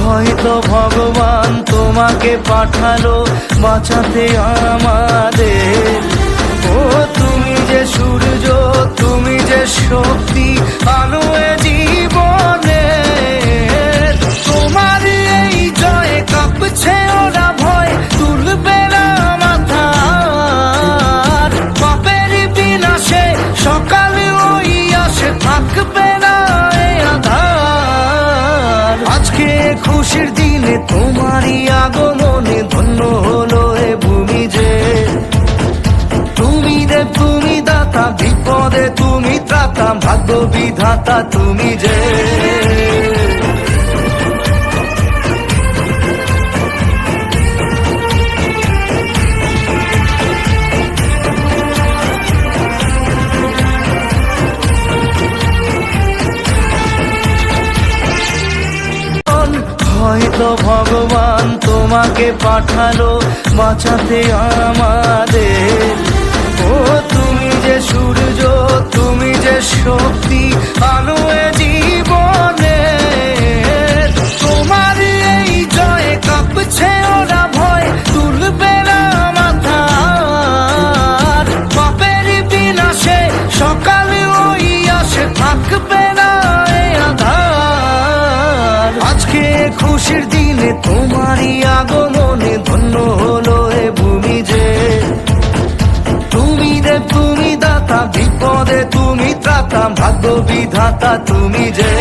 হয়তো ভগবান তোমাকে পাঠালো বাঁচাতে আমাদের। ও তুমি যে সূর্য, তুমি যে শক্তি, আলো এ জীবনে। তোমার এই জয় কাঁপছে ওরা ভয়, তুলবে না মাথা। পাপের বিনাশে সকালে ওই আসে, থাকবে না এই আধার। আজকে খুশির দিনে তোমারই আগমনে ধন্য হলো এ ভূমি যে। তুমি দেব, তুমি দাতা, বিপদে তুমি ত্রাতা, ভাগ্য বিধাতা তুমি যে। হয়তো ভগবান তোমাকে পাঠালো বাঁচাতে আমাদের। ও তুমি যে সূর্য, তুমি যে শক্তি, আলো এ জীবনে। তোমার এই জয় কাঁপছে ওরা ভয়, তুলবে না মাথা। পাপের বিনাশে সকালে ওই আসে, থাকবে না এই আধার। আজকে খুশির দিনে তোমারই আগমনে ধন্য হলো এ ভূমি যে। তুমি দেব, তুমি দাতা, বিপদে তুমি ত্রাতা, ভাগ্য বিধাতা তুমি যে।